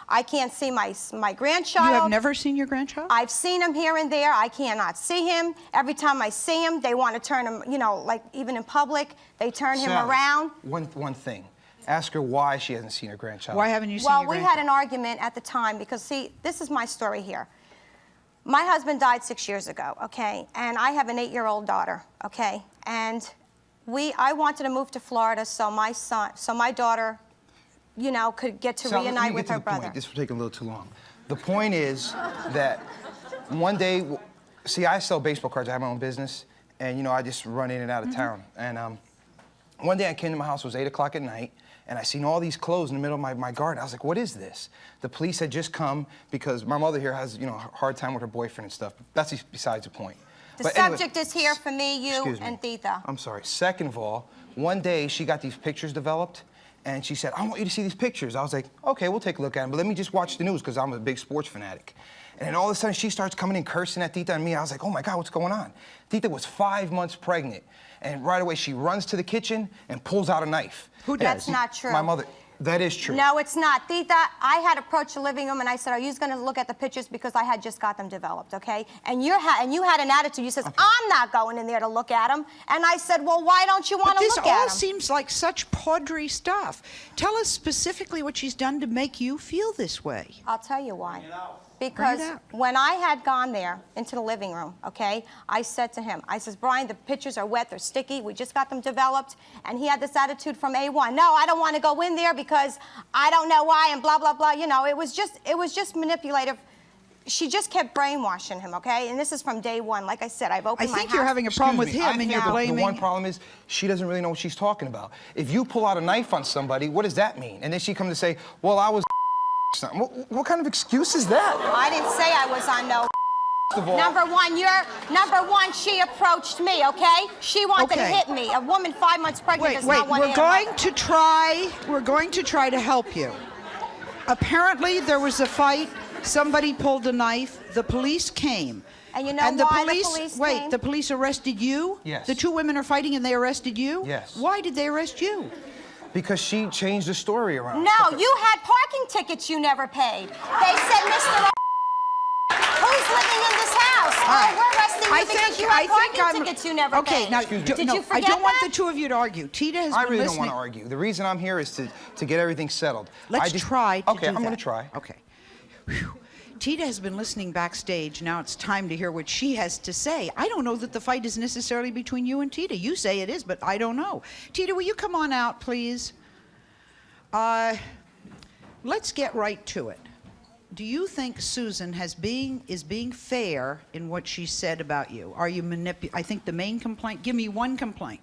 I can't see my grandchild. You have never seen your grandchild? I've seen him here and there. I cannot see him. Every time I see him, they want to turn him, you know, like even in public, they turn him around. One thing. Ask her why she hasn't seen her grandchild. Why haven't you seen your grandchild? Well, we had an argument at the time because, see, this is my story here. My husband died 6 years ago, okay? And I have an 8-year-old daughter, okay? And I wanted to move to Florida so my daughter, you know, could get to reunite with her brother. This will take a little too long. The point is that one day, see, I sell baseball cards. I have my own business, and, you know, I just run in and out of town. And one day I came to my house, it was 8 o'clock at night, and I seen all these clothes in the middle of my garden. I was like, what is this? The police had just come because my mother here has, you know, a hard time with her boyfriend and stuff. That's besides the point. The subject is here for me, you, and Tita. I'm sorry. Second of all, one day she got these pictures developed, and she said, I want you to see these pictures. I was like, okay, we'll take a look at them, but let me just watch the news because I'm a big sports fanatic. And then all of a sudden she starts coming in cursing at Tita and me. I was like, oh my God, what's going on? Tita was 5 months pregnant. And right away she runs to the kitchen and pulls out a knife. Who does? That's not true. My mother. That is true. No, it's not. Tita, I had approached the living room and I said, are you going to look at the pictures because I had just got them developed, okay? And you had an attitude. You said, okay, I'm not going in there to look at them. And I said, well, why don't you want to look at them? This all seems like such tawdry stuff. Tell us specifically what she's done to make you feel this way. I'll tell you why. Because when I had gone there into the living room, okay, I said to him, I says, Brian, the pictures are wet, they're sticky, we just got them developed. And he had this attitude from A1. No, I don't want to go in there because I don't know why and blah, blah, blah. You know, it was just manipulative. She just kept brainwashing him, okay? And this is from day one. Like I said, I've opened my house. I think you're having a problem with him and you're blaming... The one problem is she doesn't really know what she's talking about. If you pull out a knife on somebody, what does that mean? And then she comes to say, well, I was... What kind of excuse is that? I didn't say I was on no. Number one, she approached me, okay? She wanted to hit me. A woman 5 months pregnant does not want to hit her. We're going to try to help you. Apparently there was a fight. Somebody pulled a knife. The police came. And you know why the police came? The police arrested you? Yes. The two women are fighting and they arrested you? Yes. Why did they arrest you? Because she changed the story around. No, you had parking tickets you never paid. They said, Mr. Who's living in this house? Oh, we're arresting you because you had parking tickets you never paid. Okay, now, did you forget I don't want that? the two of you to argue. Tita has been listening. I really don't want to argue. The reason I'm here is to get everything settled. Let's try to do that. Okay, I'm going to try. Okay. Whew. Tita has been listening backstage. Now it's time to hear what she has to say. I don't know that the fight is necessarily between you and Tita. You say it is, but I don't know. Tita, will you come on out, please? Let's get right to it. Do you think Susan is being fair in what she said about you? Are you I think the main complaint, give me one complaint.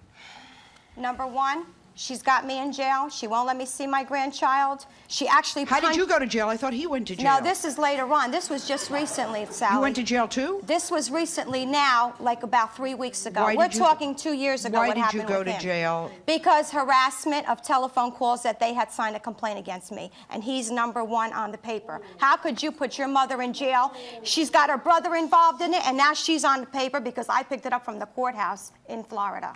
Number one, she's got me in jail. She won't let me see my grandchild. She actually How did you go to jail? I thought he went to jail. No, this is later on. This was just recently, Sally. You went to jail too? This was recently now, like about 3 weeks ago. We're talking 2 years ago what happened with him. Why did you go to jail? Because harassment of telephone calls that they had signed a complaint against me. And he's number one on the paper. How could you put your mother in jail? She's got her brother involved in it, and now she's on the paper because I picked it up from the courthouse in Florida.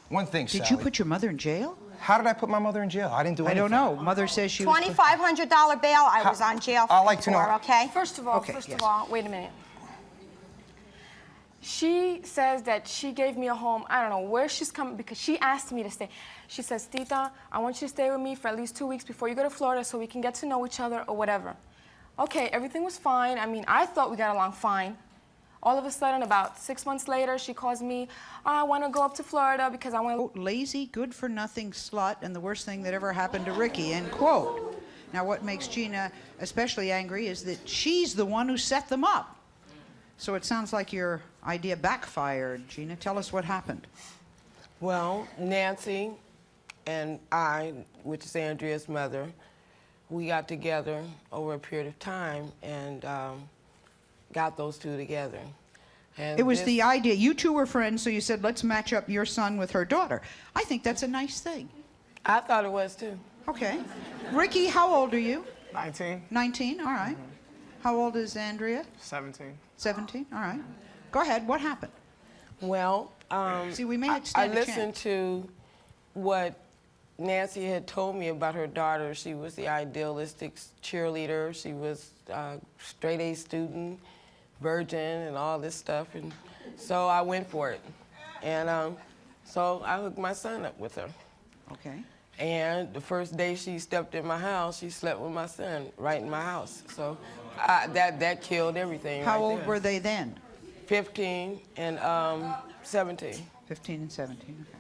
One thing, Sally. Did you put your mother in jail? How did I put my mother in jail? I didn't do anything. I don't know. Mother says she was... $2,500 bail I was on jail for. I'd like to know. Okay? First of all, wait a minute. She says that she gave me a home. I don't know where she's coming because she asked me to stay. She says, Tita, I want you to stay with me for at least 2 weeks before you go to Florida so we can get to know each other or whatever. Okay, everything was fine. I mean, I thought we got along fine. All of a sudden, about 6 months later, she calls me, I want to go up to Florida because I want to... Oh, lazy, good-for-nothing slut, and the worst thing that ever happened to Ricky, end quote. Now, what makes Gina especially angry is that she's the one who set them up. So it sounds like your idea backfired. Gina, tell us what happened. Well, Nancy and I, which is Andrea's mother, we got together over a period of time and got those two together. And it was the idea. You two were friends, so you said, let's match up your son with her daughter. I think that's a nice thing. I thought it was, too. Okay. Ricky, how old are you? 19. 19, all right. How old is Andrea? 17. 17, all right. Go ahead, what happened? Well, see, we may I listened to what Nancy had told me about her daughter. She was the idealistic cheerleader. She was a straight A student, virgin, and all this stuff. And so I went for it. And so I hooked my son up with her. Okay. And the first day she stepped in my house, she slept with my son right in my house. So that killed everything. How right old there. were they then? 15 and 17. 15 and 17, okay.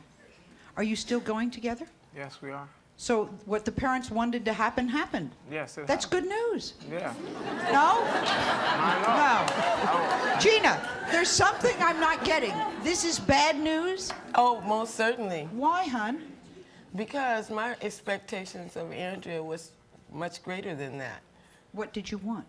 Are you still going together? Yes, we are. So what the parents wanted to happen, happened? Yes, it That's happened. good news. Yeah. No? I No. Gina, there's something I'm not getting. This is bad news? Oh, most certainly. Why, hon? Because my expectations of Andrea was much greater than that. What did you want?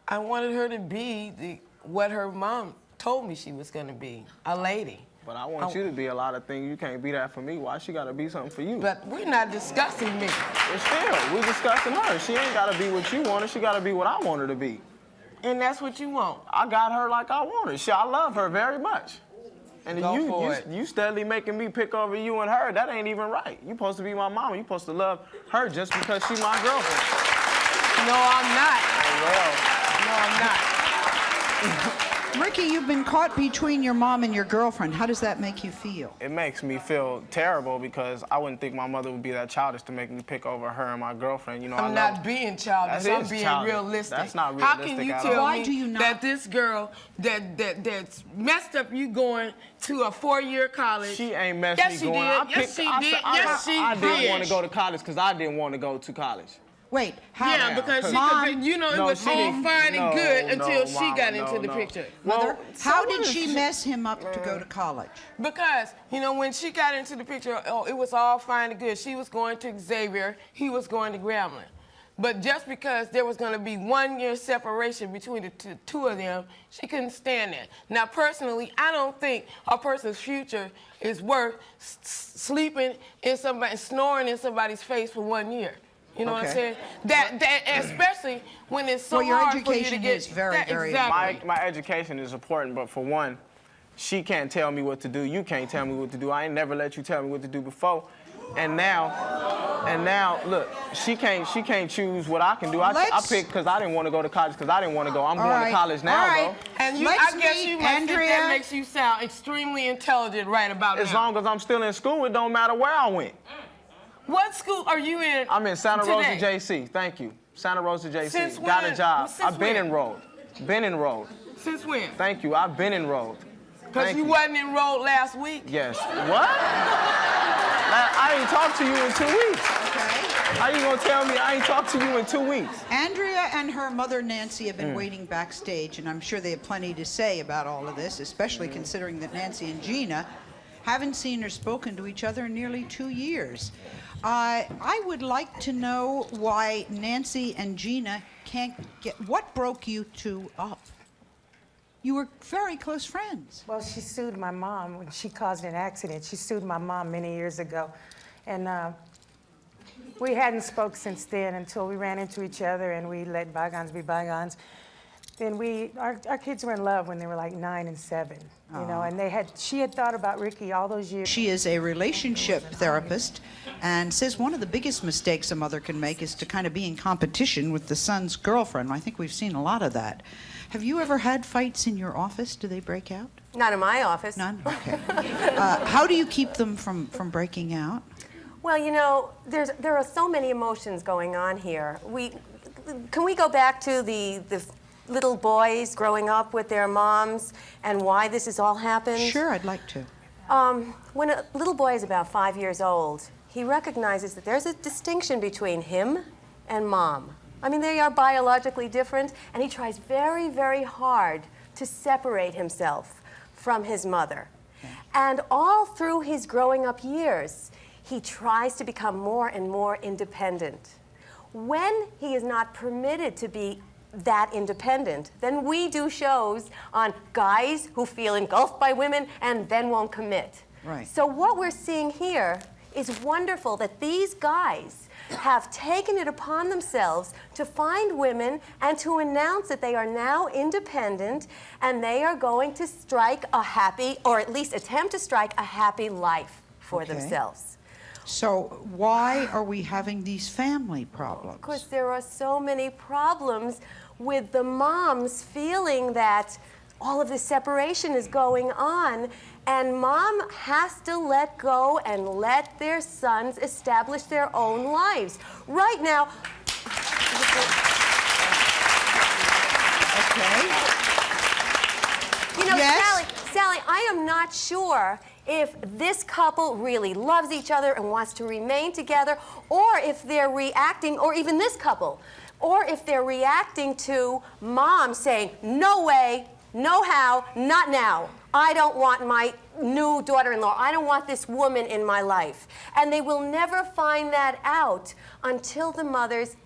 I wanted her to be what her mom told me she was going to be, a lady. But I want you to be a lot of things. You can't be that for me. Why she got to be something for you? But we're not discussing me. But still, we discussing her. She ain't got to be what you wanted. She got to be what I want her to be. And that's what you want. I got her like I want her. I love her very much. And you steadily making me pick over you and her. That ain't even right. You supposed to be my mama. You supposed to love her just because she's my girlfriend. No, I'm not. Oh, well. No, I'm not. Ricky, you've been caught between your mom and your girlfriend. How does that make you feel? It makes me feel terrible because I wouldn't think my mother would be that childish to make me pick over her and my girlfriend. You know, I'm not being childish. I'm being realistic. That's not How realistic can you at tell all. Why me do you not? that this girl that's messed up you going to a 4-year college? She ain't messed Yes, me she going. did. Yes, she did. Yes, she I did. didn't want to go to college because I didn't want to go to college. Wait, how? Yeah, because Mom, you know, it No, was she all didn't- fine and good until she Mama, got into the no. picture. Mother, how some of did the she shit- mess him up to go to college? Because, you know, when she got into the picture, it was all fine and good. She was going to Xavier, he was going to Grambling. But just because there was going to be 1 year separation between the two of them, she couldn't stand that. Now, personally, I don't think a person's future is worth sleeping in somebody, snoring in somebody's face for 1 year. You know what I'm Okay. saying? That especially when it's so Well, your hard for you to education get is very, very exactly. My education is important, but for one, she can't tell me what to do. You can't tell me what to do. I ain't never let you tell me what to do before. And now, look, she can't choose what I can do. I picked because I didn't want to go to college because I didn't want to go. I'm going to college now, though. And you, Let's I guess meet you must think Andrea. that makes you sound extremely intelligent right about As now. long as I'm still in school, it don't matter where I went. What school are you in? I'm in Santa Rosa today? JC. Thank you. Santa Rosa JC. Since Got a when? job. Since I've been when? enrolled. Been enrolled. Since when? Thank you. I've been enrolled. Because Thank you wasn't enrolled last week. Yes. What? I ain't talked to you in 2 weeks. Okay. How you gonna tell me I ain't talked to you in 2 weeks? Andrea and her mother Nancy have been waiting backstage, and I'm sure they have plenty to say about all of this, especially considering that Nancy and Gina haven't seen or spoken to each other in nearly 2 years. I would like to know why Nancy and Gina can't get... What broke you two up? You were very close friends. Well, she sued my mom when she caused an accident. She sued my mom many years ago. And we hadn't spoke since then until we ran into each other and we let bygones be bygones. Then our kids were in love when they were like 9 and 7, you know, and she had thought about Ricky all those years. She is a relationship therapist and says one of the biggest mistakes a mother can make is to kind of be in competition with the son's girlfriend. I think we've seen a lot of that. Have you ever had fights in your office? Do they break out? Not in my office. None? Okay. How do you keep them from breaking out? Well, you know, there are so many emotions going on here. Can we go back to the little boys growing up with their moms and why this has all happened? Sure, I'd like to. When a little boy is about 5 years old, he recognizes that there's a distinction between him and mom. I mean, they are biologically different, and he tries very, very hard to separate himself from his mother. And all through his growing up years, he tries to become more and more independent. When he is not permitted to be that independent, then we do shows on guys who feel engulfed by women and then won't commit. Right. So what we're seeing here is wonderful, that these guys have taken it upon themselves to find women and to announce that they are now independent and they are going to strike a happy, or at least attempt to strike a happy life for themselves. So why are we having these family problems? Because there are so many problems with the moms feeling that all of this separation is going on, and mom has to let go and let their sons establish their own lives. Right now, Okay. you know, Yes? Sally, I am not sure if this couple really loves each other and wants to remain together, or if they're reacting, or even this couple, or if they're reacting to mom saying, no way, no how, not now. I don't want my new daughter-in-law. I don't want this woman in my life. And they will never find that out until the mothers